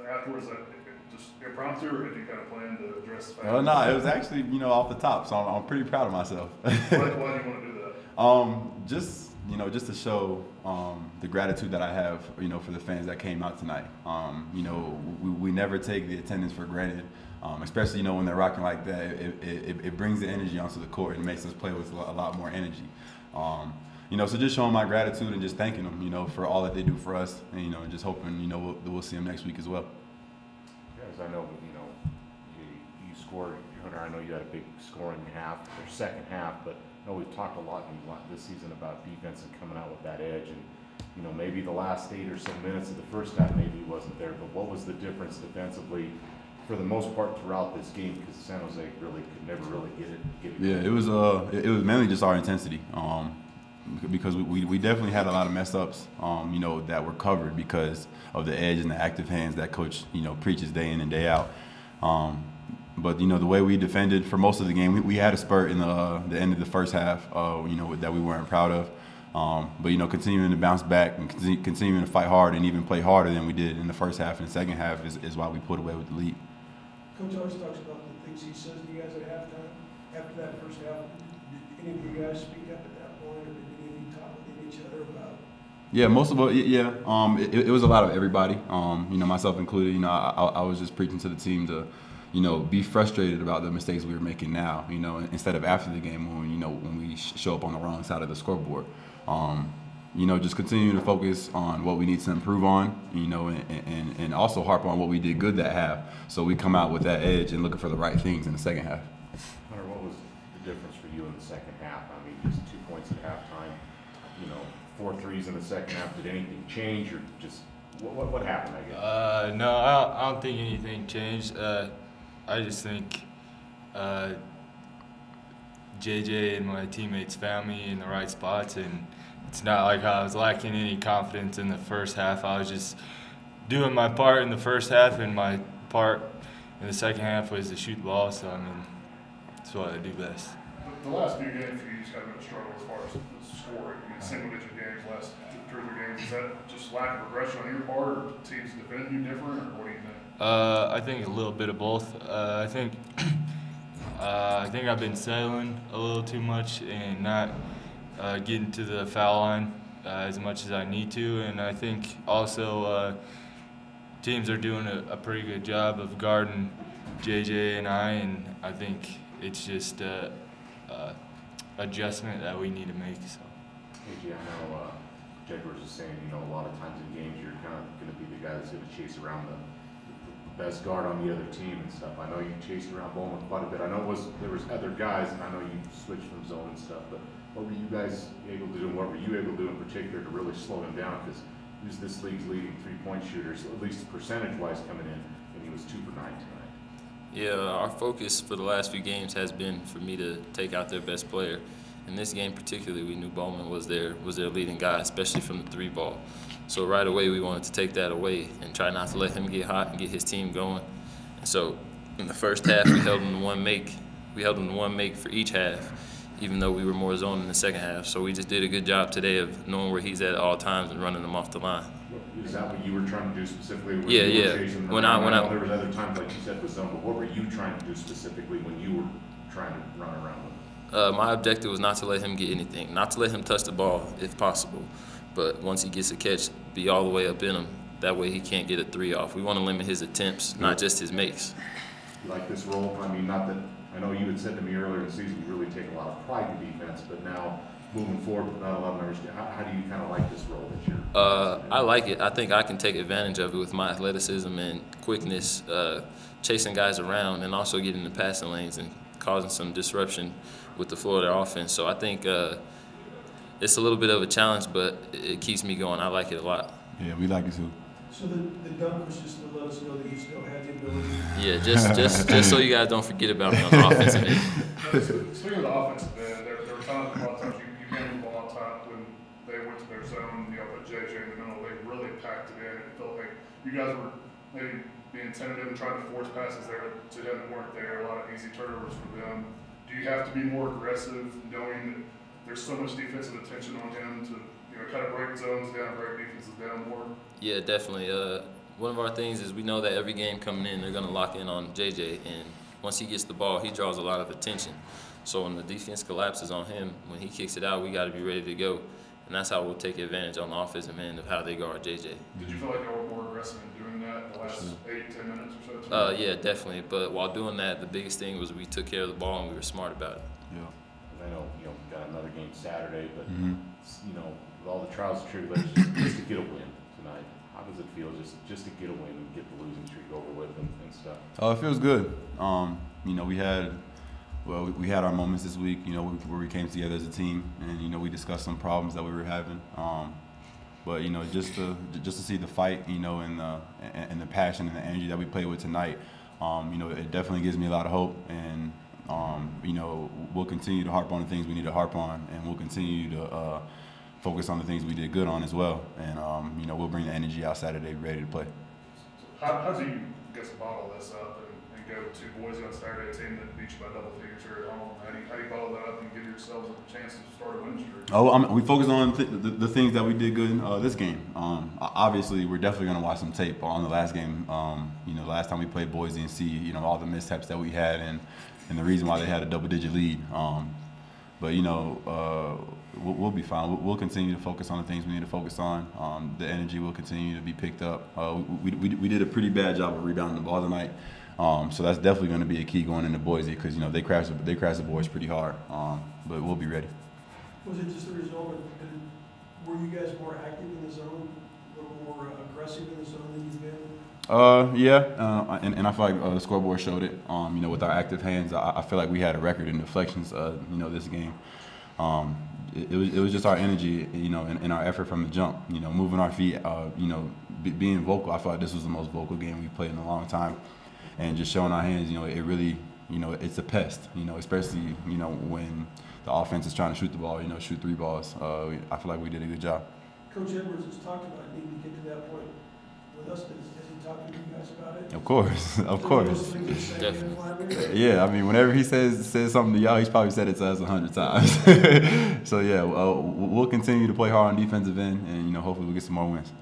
afterwards, just impromptu, or did you kind of plan to address the fact? Well, no, it was actually, off the top, so I'm pretty proud of myself. Why do you want to do that? Just to show the gratitude that I have, for the fans that came out tonight. We never take the attendance for granted, especially, when they're rocking like that. It brings the energy onto the court and makes us play with a lot more energy. So just showing my gratitude and just thanking them, for all that they do for us, and, and just hoping, we'll see them next week as well. Guys, I know, you scored, Hunter, I know you had a big scoring half, or second half, but I know we've talked a lot this season about defense and coming out with that edge, and, maybe the last 8 or so minutes of the first half maybe wasn't there, but what was the difference defensively for the most part throughout this game, because San Jose really could never really get it. Yeah, it was mainly just our intensity. Because we definitely had a lot of mess ups, that were covered because of the edge and the active hands that coach, preaches day in and day out. But the way we defended for most of the game, we had a spurt in the end of the first half, that we weren't proud of. But continuing to bounce back and continuing to fight hard and even play harder than we did in the first half and the second half is why we pulled away with the lead. Coach always talks about the things he says to you guys at halftime. After that first half, did any of you guys speak up at that point, or did any of you talk with each other about? Yeah, most of it. Yeah, it was a lot of everybody. Myself included. I was just preaching to the team to, be frustrated about the mistakes we were making now. Instead of after the game when we show up on the wrong side of the scoreboard. Just continue to focus on what we need to improve on, and also harp on what we did good that half, so we come out with that edge and looking for the right things in the second half. Hunter, what was the difference for you in the second half? I mean, just 2 points at halftime, 4 threes in the second half. Did anything change, or just what happened, I guess? No, I don't think anything changed. I just think JJ and my teammates found me in the right spots, and it's not like I was lacking any confidence in the first half. I was just doing my part in the first half, and my part in the second half was to shoot the ball. So, that's what I do best. The last few games for you just kind of been a struggle as far as the scoring. Single-digit games, last 2 or 3 games. Is that just lack of aggression on your part, or teams defending you different, or what do you think? I think a little bit of both. I think I've been settling a little too much and not getting to the foul line as much as I need to, and I think also teams are doing a pretty good job of guarding JJ and I think it's just adjustment that we need to make. So. AJ, I know Jedward was saying, a lot of times in games you're kind of going to be the guy that's going to chase around the best guard on the other team and stuff. I know you chased around Bowman quite a bit. I know there was other guys, and I know you switched from zone and stuff, but what were you guys able to do, and what were you able to do in particular to really slow him down? Because he was this league's leading three-point shooters, at least percentage-wise coming in, and he was 2 for 9 tonight. Yeah, our focus for the last few games has been for me to take out their best player. In this game particularly, we knew Bowman was their leading guy, especially from the 3-ball. So right away we wanted to take that away and try not to let him get hot and get his team going. And so in the first half we held him to 1 make. We held him to 1 make for each half, even though we were more zone in the second half. So we just did a good job today of knowing where he's at all times and running him off the line. Is that what you were trying to do specifically? Yeah. When there was other times, like you said, with zone, but what were you trying to do specifically when you were trying to run around him? My objective was not to let him get anything, not to let him touch the ball if possible. But once he gets a catch, be all the way up in him. That way he can't get a 3 off. We want to limit his attempts, not just his makes. You like this role? I mean, not that I know you had said to me earlier in the season you really take a lot of pride in defense, but now moving forward with not a lot of members, how do you kind of like this role that you're? I like it. I think I can take advantage of it with my athleticism and quickness, chasing guys around, and also getting the passing lanes and causing some disruption with the flow of their offense. So I think it's a little bit of a challenge, but it keeps me going. I like it a lot. Yeah, we like it too. So the dunk was just to let us know that you still had the ability. Yeah, just so you guys don't forget about me on the offensive end. Speaking of the offensive end, there were times, a lot of times you can't move on time when they went to their zone, put JJ in the middle, they really packed it in. It felt like you guys were maybe being tentative and trying to force passes there to them that weren't there, a lot of easy turnovers for them. Do you have to be more aggressive knowing that there's so much defensive attention on him to kind of break zones down, break defenses down more? Yeah, definitely. one of our things is we know that every game coming in, they're going to lock in on JJ, and once he gets the ball, he draws a lot of attention. So when the defense collapses on him, when he kicks it out, we got to be ready to go, and that's how we'll take advantage on the offensive end of how they guard JJ. Did you feel like you were more aggressive in doing that in the last 8-10 minutes or so? Yeah, definitely. But while doing that, the biggest thing was we took care of the ball and we were smart about it. I know, we got another game Saturday, but, with all the trials and tribulations, just to get a win tonight, how does it feel just to get a win and get the losing streak over with and stuff? Oh, it feels good. We had our moments this week, where we came together as a team, and we discussed some problems that we were having. But just to see the fight, and the passion and the energy that we played with tonight, it definitely gives me a lot of hope. And we'll continue to harp on the things we need to harp on, and we'll continue to focus on the things we did good on as well. And we'll bring the energy out Saturday, ready to play. How do you bottle this up and go to Boise on Saturday, a team that beat you by double figures here at home? How do you bottle that up and give yourselves a chance to start a winning streak? Oh, we focus on the things that we did good in this game. Obviously, we're definitely going to watch some tape on the last game. The last time we played Boise and see all the missteps that we had and the reason why they had a double-digit lead. But we'll be fine. We'll continue to focus on the things we need to focus on. The energy will continue to be picked up. We did a pretty bad job of rebounding the ball tonight. So that's definitely going to be a key going into Boise because they crash the boards pretty hard. But we'll be ready. Was it just the result of, were you guys more active in the zone, a little more aggressive in the zone than you've been? Yeah, and I feel like the scoreboard showed it. With our active hands, I feel like we had a record in deflections. This game. It was just our energy, and our effort from the jump. Moving our feet. Being vocal. I feel like this was the most vocal game we played in a long time, and just showing our hands. It really, it's a pest. Especially when the offense is trying to shoot the ball. Shoot three balls. I feel like we did a good job. Coach Edwards has talked about needing to get to that point with us. Has he talked to you guys about it? Of course, of course. Definitely. Yeah, I mean, whenever he says something to y'all, he's probably said it to us 100 times. So yeah, we'll continue to play hard on defensive end, and hopefully we'll get some more wins.